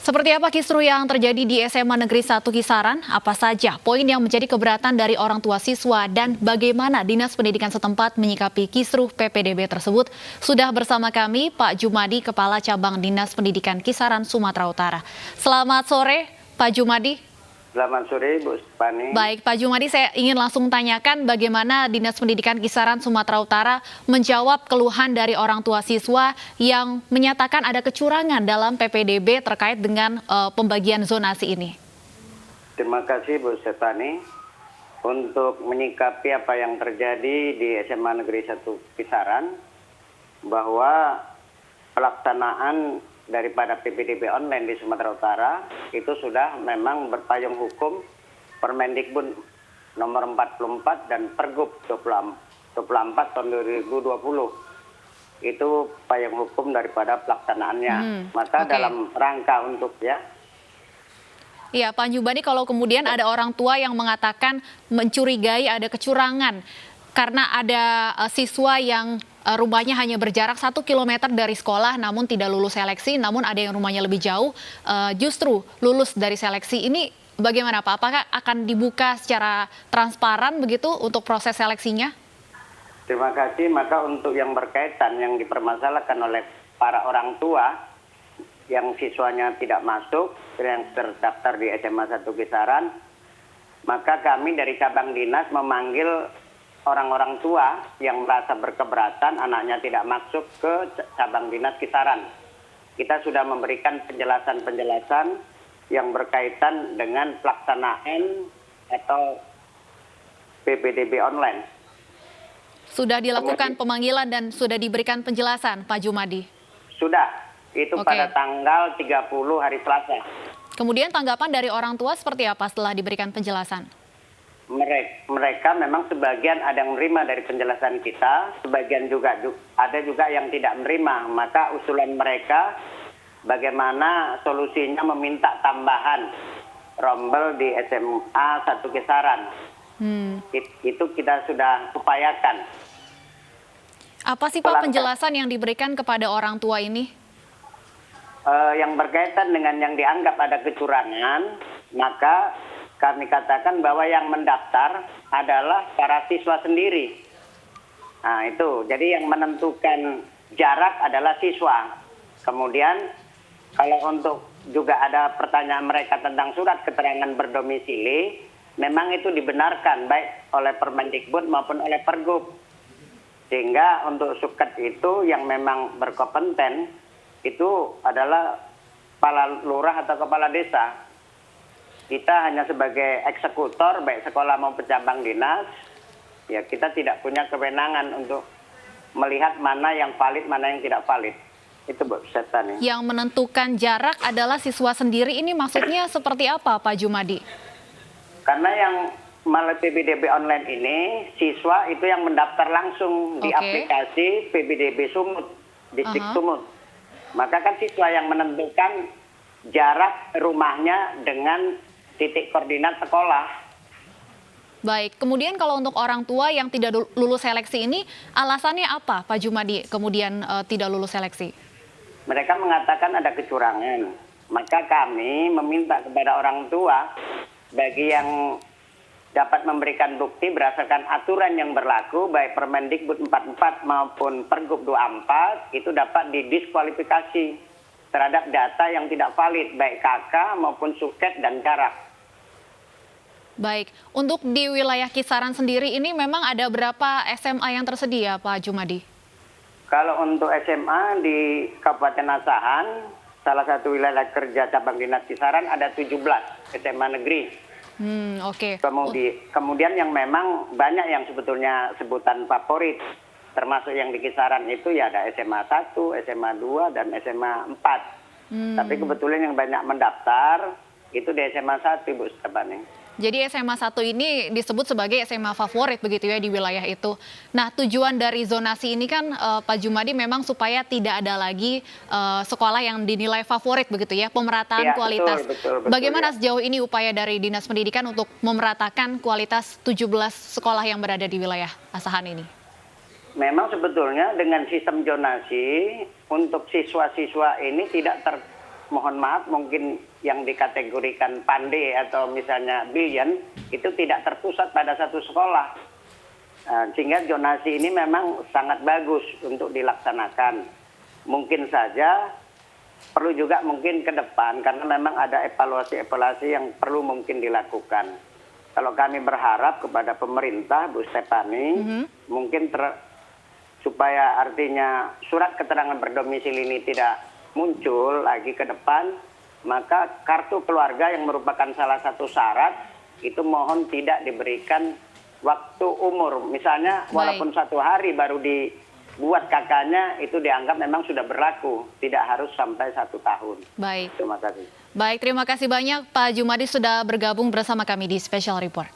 Seperti apa kisruh yang terjadi di SMA Negeri 1 Kisaran? Apa saja poin yang menjadi keberatan dari orang tua siswa dan bagaimana Dinas Pendidikan setempat menyikapi kisruh PPDB tersebut? Sudah bersama kami Pak Jumadi, Kepala Cabang Dinas Pendidikan Kisaran, Sumatera Utara. Selamat sore, Pak Jumadi. Selamat sore, Bu Pani. Baik, Pak Jumadi, saya ingin langsung tanyakan bagaimana Dinas Pendidikan Kisaran Sumatera Utara menjawab keluhan dari orang tua siswa yang menyatakan ada kecurangan dalam PPDB terkait dengan pembagian zonasi ini. Terima kasih, Bu Pani. Untuk menyikapi apa yang terjadi di SMA Negeri 1 Kisaran, bahwa pelaksanaan daripada PPDB online di Sumatera Utara itu sudah memang berpayung hukum Permendikbud nomor 44 dan Pergub 24 tahun 2020. Itu payung hukum daripada pelaksanaannya. Maka dalam rangka untuk Iya, Pak Jumadi, kalau kemudian ada orang tua yang mengatakan mencurigai ada kecurangan karena ada siswa yang rumahnya hanya berjarak 1 kilometer dari sekolah namun tidak lulus seleksi, namun ada yang rumahnya lebih jauh justru lulus dari seleksi. Ini bagaimana Pak? Apakah akan dibuka secara transparan begitu untuk proses seleksinya? Terima kasih. Maka untuk yang berkaitan yang dipermasalahkan oleh para orang tua yang siswanya tidak masuk, yang terdaftar di SMA 1 Kisaran, maka kami dari cabang dinas memanggil orang-orang tua yang merasa berkeberatan anaknya tidak masuk ke cabang dinas Kisaran. Kita sudah memberikan penjelasan-penjelasan yang berkaitan dengan pelaksanaan atau PPDB online. Sudah dilakukan pemanggilan dan sudah diberikan penjelasan, Pak Jumadi? Sudah, itu pada tanggal 30 hari Selasa. Kemudian tanggapan dari orang tua seperti apa setelah diberikan penjelasan? Mereka memang sebagian ada yang menerima dari penjelasan kita, sebagian juga ada juga yang tidak menerima. Maka usulan mereka bagaimana solusinya meminta tambahan rombel di SMA 1 Kisaran. Itu kita sudah upayakan. Apa sih Pak penjelasan yang diberikan kepada orang tua ini? Yang berkaitan dengan yang dianggap ada kecurangan, maka kami katakan bahwa yang mendaftar adalah para siswa sendiri. Nah itu, jadi yang menentukan jarak adalah siswa. Kemudian kalau untuk juga ada pertanyaan mereka tentang surat keterangan berdomisili, memang itu dibenarkan baik oleh Permendikbud maupun oleh Pergub. Sehingga untuk suket itu yang memang berkompeten itu adalah kepala lurah atau kepala desa. Kita hanya sebagai eksekutor baik sekolah maupun cabang dinas, ya kita tidak punya kewenangan untuk melihat mana yang valid, mana yang tidak valid. Itu Bu Setani. Yang menentukan jarak adalah siswa sendiri, ini maksudnya seperti apa Pak Jumadi? Karena yang melalui PPDB online ini, siswa itu yang mendaftar langsung di aplikasi PPDB Sumut, distrik Sumut. Maka kan siswa yang menentukan jarak rumahnya dengan titik koordinat sekolah. Baik, kemudian kalau untuk orang tua yang tidak lulus seleksi ini, alasannya apa Pak Jumadi kemudian tidak lulus seleksi? Mereka mengatakan ada kecurangan. Maka kami meminta kepada orang tua, bagi yang dapat memberikan bukti berdasarkan aturan yang berlaku, baik Permendikbud 44 maupun Pergub 24, itu dapat didiskualifikasi terhadap data yang tidak valid, baik KK maupun suket dan jarak. Baik, untuk di wilayah Kisaran sendiri ini memang ada berapa SMA yang tersedia Pak Jumadi? Kalau untuk SMA di Kabupaten Asahan, salah satu wilayah kerja cabang dinas Kisaran ada 17 SMA negeri. Kemudian yang memang banyak yang sebetulnya sebutan favorit, termasuk yang di Kisaran itu ya ada SMA 1, SMA 2, dan SMA 4. Tapi kebetulan yang banyak mendaftar itu di SMA 1, Bu Stefani. Jadi SMA 1 ini disebut sebagai SMA favorit begitu ya di wilayah itu. Nah, tujuan dari zonasi ini kan Pak Jumadi memang supaya tidak ada lagi sekolah yang dinilai favorit begitu ya, pemerataan kualitas. Betul, bagaimana sejauh ini upaya dari Dinas Pendidikan untuk memeratakan kualitas 17 sekolah yang berada di wilayah Asahan ini? Memang sebetulnya dengan sistem zonasi untuk siswa-siswa ini tidak mohon maaf mungkin yang dikategorikan pandai atau misalnya billion itu tidak terpusat pada satu sekolah. Sehingga zonasi ini memang sangat bagus untuk dilaksanakan. Mungkin saja perlu juga mungkin ke depan karena memang ada evaluasi-evaluasi yang perlu mungkin dilakukan. Kalau kami berharap kepada pemerintah, Bu Stefani, mungkin supaya artinya surat keterangan berdomisili ini tidak muncul lagi ke depan, maka kartu keluarga yang merupakan salah satu syarat itu mohon tidak diberikan waktu umur. Misalnya walaupun 1 hari baru dibuat kakaknya itu dianggap memang sudah berlaku, tidak harus sampai 1 tahun. Baik. Terima kasih. Baik, terima kasih banyak Pak Jumadi sudah bergabung bersama kami di Special Report.